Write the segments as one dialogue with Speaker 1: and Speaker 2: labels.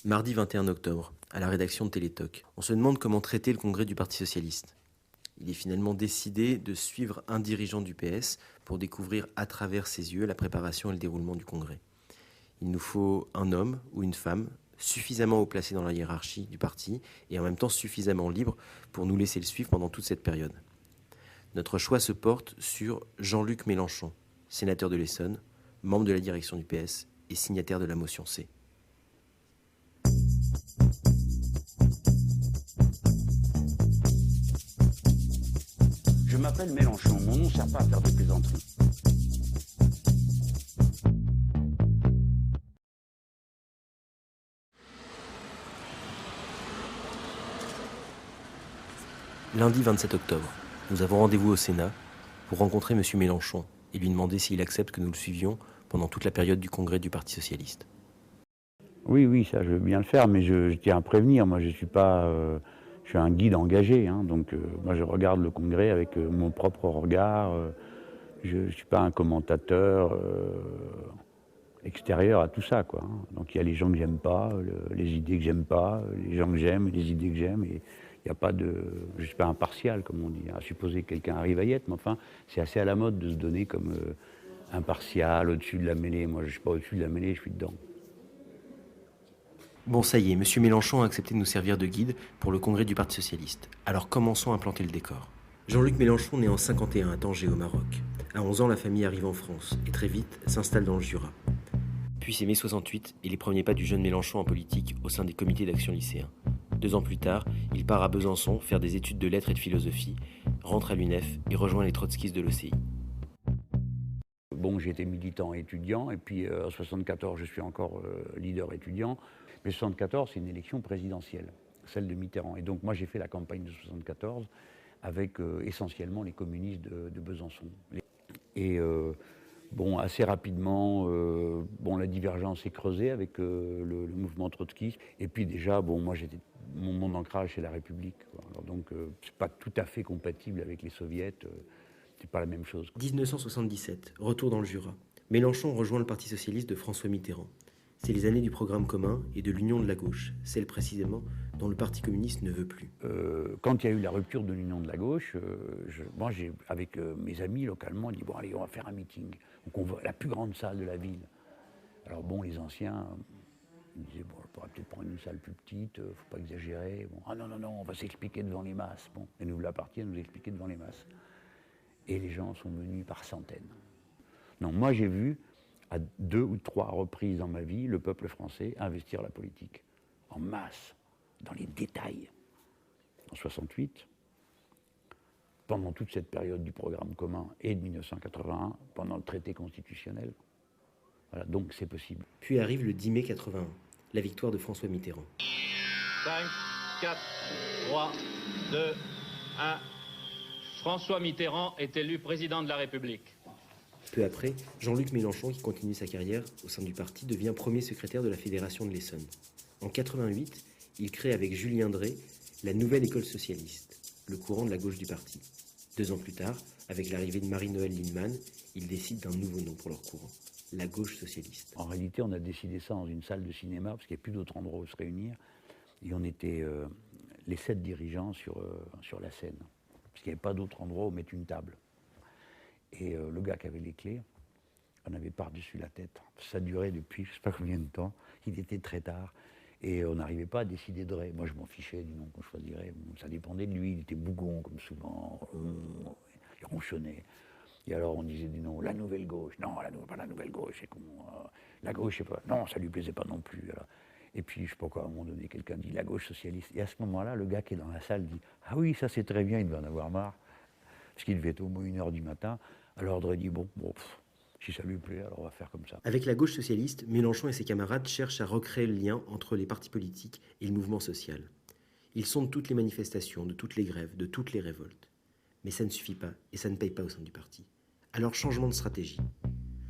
Speaker 1: Mardi 21 octobre, à la rédaction de Télétoc, on se demande comment traiter le congrès du Parti socialiste. Il est finalement décidé de suivre un dirigeant du PS pour découvrir à travers ses yeux la préparation et le déroulement du congrès. Il nous faut un homme ou une femme suffisamment haut placé dans la hiérarchie du parti et en même temps suffisamment libre pour nous laisser le suivre pendant toute cette période. Notre choix se porte sur Jean-Luc Mélenchon, sénateur de l'Essonne, membre de la direction du PS et signataire de la motion C.
Speaker 2: Je m'appelle Mélenchon, mon nom ne sert pas à faire des plaisanteries.
Speaker 1: Lundi 27 octobre, nous avons rendez-vous au Sénat pour rencontrer M. Mélenchon et lui demander s'il accepte que nous le suivions pendant toute la période du congrès du Parti socialiste.
Speaker 2: Oui, ça je veux bien le faire, mais je tiens à prévenir, moi je suis pas... je suis un guide engagé, hein, donc moi je regarde le congrès avec mon propre regard, je ne suis pas un commentateur extérieur à tout ça, quoi. Hein. Donc il y a les gens que j'aime pas, les idées que j'aime pas, les gens que j'aime, les idées que j'aime, et il n'y a pas de... Je ne suis pas impartial, comme on dit, à supposer que quelqu'un arrive à y être, mais enfin, c'est assez à la mode de se donner comme impartial, au-dessus de la mêlée. Moi je ne suis pas au-dessus de la mêlée, je suis dedans.
Speaker 1: Bon, ça y est, M. Mélenchon a accepté de nous servir de guide pour le congrès du Parti socialiste. Alors commençons à planter le décor. Jean-Luc Mélenchon naît en 51 à Tanger au Maroc. À 11 ans, la famille arrive en France et très vite s'installe dans le Jura. Puis c'est mai 68 et les premiers pas du jeune Mélenchon en politique au sein des comités d'action lycéens. 2 ans plus tard, il part à Besançon faire des études de lettres et de philosophie, rentre à l'UNEF et rejoint les trotskistes de l'OCI.
Speaker 2: Bon, j'étais militant étudiant, et puis en 74, je suis encore leader étudiant. Mais 74, c'est une élection présidentielle, celle de Mitterrand. Et donc moi, j'ai fait la campagne de 74 avec essentiellement les communistes de Besançon. Et bon, assez rapidement, la divergence s'est creusée avec le mouvement trotskiste. Et puis déjà, bon, moi, mon ancrage, c'est la République, quoi. Alors donc, c'est pas tout à fait compatible avec les soviets. C'est pas la même chose.
Speaker 1: 1977, retour dans le Jura. Mélenchon rejoint le Parti socialiste de François Mitterrand. C'est les années du programme commun et de l'union de la gauche, celle précisément dont le Parti communiste ne veut plus.
Speaker 2: Quand il y a eu la rupture de l'union de la gauche, moi, avec mes amis localement, on dit bon allez, on va faire un meeting. Donc on va à la plus grande salle de la ville. Alors bon, les anciens ils disaient bon, on pourrait peut-être prendre une salle plus petite, faut pas exagérer. Bon, ah non, on va s'expliquer devant les masses. Bon, et nous la partie à nous expliquer devant les masses. Et les gens sont venus par centaines. Non, moi j'ai vu à 2 ou 3 reprises dans ma vie le peuple français investir la politique en masse, dans les détails. En 68, pendant toute cette période du programme commun et de 1981, pendant le traité constitutionnel. Voilà, donc c'est possible.
Speaker 1: Puis arrive le 10 mai 81, la victoire de François Mitterrand.
Speaker 3: 5, 4, 3, 2, 1. François Mitterrand est élu président de la République.
Speaker 1: Peu après, Jean-Luc Mélenchon, qui continue sa carrière au sein du parti, devient premier secrétaire de la Fédération de l'Essonne. En 88, il crée avec Julien Drey la nouvelle école socialiste, le courant de la gauche du parti. 2 ans plus tard, avec l'arrivée de Marie-Noëlle Lienemann, il décide d'un nouveau nom pour leur courant, la gauche socialiste.
Speaker 2: En réalité, on a décidé ça dans une salle de cinéma, parce qu'il n'y a plus d'autre endroit où se réunir. Et on était les 7 dirigeants sur la scène, parce qu'il n'y avait pas d'autre endroit où mettre une table. Et le gars qui avait les clés, on avait par-dessus la tête. Ça durait depuis je ne sais pas combien de temps. Il était très tard. Et on n'arrivait pas à décider de Drey. Moi, je m'en fichais du nom qu'on choisirait. Bon, ça dépendait de lui. Il était bougon, comme souvent. Il ronchonnait. Et alors, on disait des noms. La nouvelle gauche. Non, pas la nouvelle gauche, c'est con. La gauche, c'est pas... Non, ça lui plaisait pas non plus. Alors. Et puis, je ne sais pas quoi, à un moment donné, quelqu'un dit la gauche socialiste. Et à ce moment-là, le gars qui est dans la salle dit ah oui, ça c'est très bien, il devait en avoir marre. Parce qu'il devait être au moins 1h du matin. Alors, Drey dit bon, si ça lui plaît, alors on va faire comme ça.
Speaker 1: Avec la gauche socialiste, Mélenchon et ses camarades cherchent à recréer le lien entre les partis politiques et le mouvement social. Ils sondent toutes les manifestations, de toutes les grèves, de toutes les révoltes. Mais ça ne suffit pas et ça ne paye pas au sein du parti. Alors changement de stratégie.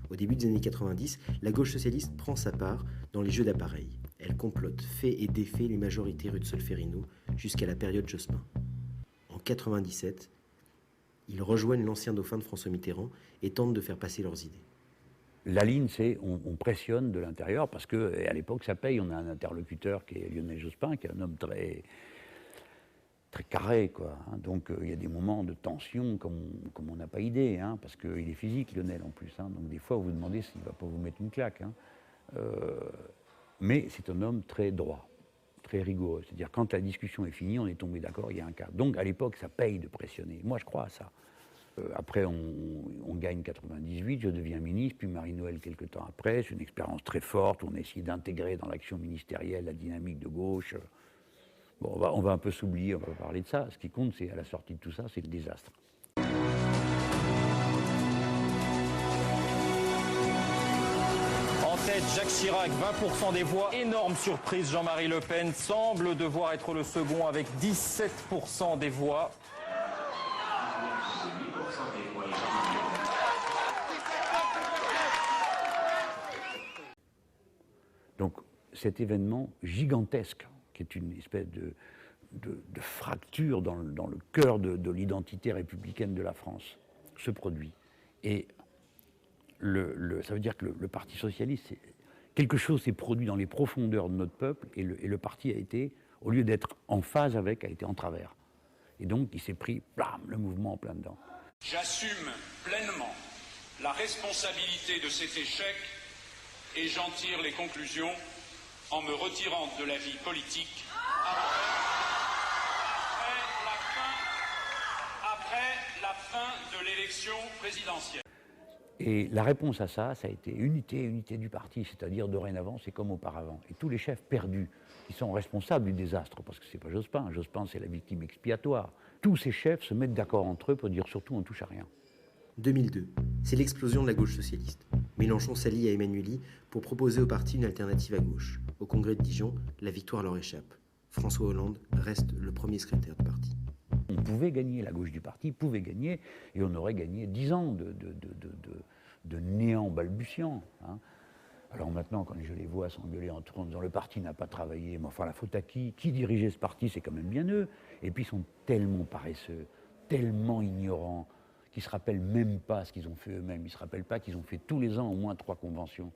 Speaker 1: Au début des années 90, la gauche socialiste prend sa part dans les jeux d'appareil. Elle complote, fait et défait les majorités rue de Solferino jusqu'à la période Jospin. En 97, ils rejoignent l'ancien dauphin de François Mitterrand et tentent de faire passer leurs idées.
Speaker 2: La ligne, c'est on pressionne de l'intérieur parce qu'à l'époque, ça paye. On a un interlocuteur qui est Lionel Jospin, qui est un homme très carré, quoi. Hein. Donc il y a des moments de tension comme on n'a pas idée, hein, parce qu'il est physique, Lionel, en plus. Hein. Donc des fois, vous vous demandez s'il ne va pas vous mettre une claque. Hein. Mais c'est un homme très droit, très rigoureux. C'est-à-dire, quand la discussion est finie, on est tombé d'accord, il y a un cadre. Donc à l'époque, ça paye de pressionner. Moi, je crois à ça. Après, on gagne 98, je deviens ministre, puis Marie-Noël quelques temps après. C'est une expérience très forte. On a essayé d'intégrer dans l'action ministérielle la dynamique de gauche. Bon, on va un peu s'oublier, on va parler de ça. Ce qui compte, c'est à la sortie de tout ça, c'est le désastre.
Speaker 4: En tête, Jacques Chirac, 20% des voix. Énorme surprise, Jean-Marie Le Pen semble devoir être le second avec 17% des voix.
Speaker 2: Donc cet événement gigantesque, qui est une espèce de fracture dans le cœur de l'identité républicaine de la France, se produit. Et ça veut dire que le Parti socialiste, quelque chose s'est produit dans les profondeurs de notre peuple, et le parti a été, au lieu d'être en phase avec, a été en travers. Et donc il s'est pris, blam, le mouvement en plein dedans.
Speaker 5: J'assume pleinement la responsabilité de cet échec et j'en tire les conclusions en me retirant de la vie politique après la fin de l'élection présidentielle.
Speaker 2: Et la réponse à ça, ça a été unité du parti, c'est-à-dire dorénavant, c'est comme auparavant. Et tous les chefs perdus, qui sont responsables du désastre, parce que c'est pas Jospin, Jospin c'est la victime expiatoire. Tous ces chefs se mettent d'accord entre eux pour dire surtout on touche à rien.
Speaker 1: 2002, c'est l'explosion de la gauche socialiste. Mélenchon s'allie à Emmanuelli pour proposer au parti une alternative à gauche. Au congrès de Dijon, la victoire leur échappe. François Hollande reste le premier secrétaire du parti.
Speaker 2: On pouvait gagner, la gauche du parti pouvait gagner, et on aurait gagné 10 ans de néant balbutiant. Hein. Alors maintenant, quand je les vois s'engueuler en disant le parti n'a pas travaillé, mais enfin la faute à qui dirigeait ce parti, c'est quand même bien eux. Et puis ils sont tellement paresseux, tellement ignorants, qu'ils ne se rappellent même pas ce qu'ils ont fait eux-mêmes. Ils ne se rappellent pas qu'ils ont fait tous les ans au moins 3 conventions,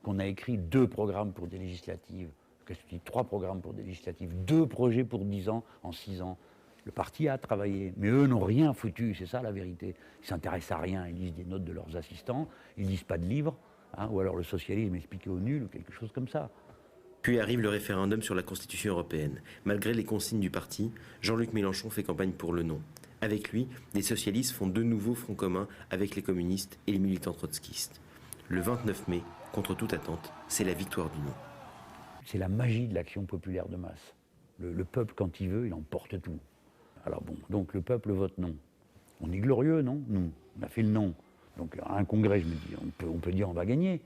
Speaker 2: qu'on a écrit 2 programmes pour des législatives, que je dis 3 programmes pour des législatives, 2 projets pour 10 ans, en 6 ans. Le parti a travaillé, mais eux n'ont rien foutu, c'est ça la vérité. Ils ne s'intéressent à rien, ils lisent des notes de leurs assistants, ils ne lisent pas de livres, hein, ou alors le socialisme expliqué aux nuls, ou quelque chose comme ça.
Speaker 1: Puis arrive le référendum sur la Constitution européenne. Malgré les consignes du parti, Jean-Luc Mélenchon fait campagne pour le non. Avec lui, les socialistes font de nouveaux fronts communs avec les communistes et les militants trotskistes. Le 29 mai, contre toute attente, c'est la victoire du non.
Speaker 2: C'est la magie de l'action populaire de masse. Le peuple, quand il veut, il emporte tout. Alors bon, donc le peuple vote non. On est glorieux, non? Nous, on a fait le non. Donc à un congrès, je me dis, on peut dire on va gagner.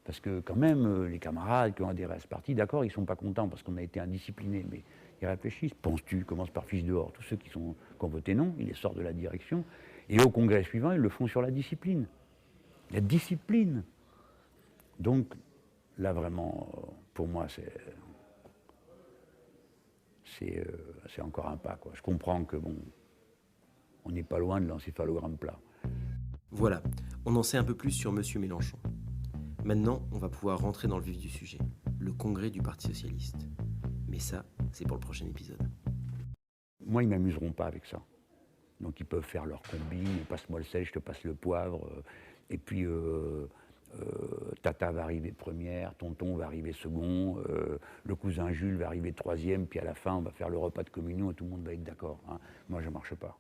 Speaker 2: Parce que quand même, les camarades qui ont adhéré à ce parti, d'accord, ils ne sont pas contents parce qu'on a été indisciplinés, mais ils réfléchissent. Penses-tu, commence par fils dehors. Tous ceux qui ont voté non, ils les sortent de la direction. Et au congrès suivant, ils le font sur la discipline. La discipline. Donc là, vraiment, pour moi, c'est encore un pas, quoi. Je comprends que, bon, on n'est pas loin de l'encéphalogramme plat.
Speaker 1: Voilà, on en sait un peu plus sur Monsieur Mélenchon. Maintenant, on va pouvoir rentrer dans le vif du sujet, le congrès du Parti socialiste. Mais ça, c'est pour le prochain épisode.
Speaker 2: Moi, ils ne m'amuseront pas avec ça. Donc ils peuvent faire leur combine, passe-moi le sel, je te passe le poivre, et puis Tata va arriver première, tonton va arriver second, le cousin Jules va arriver troisième, puis à la fin, on va faire le repas de communion et tout le monde va être d'accord. Hein. Moi, je ne marche pas.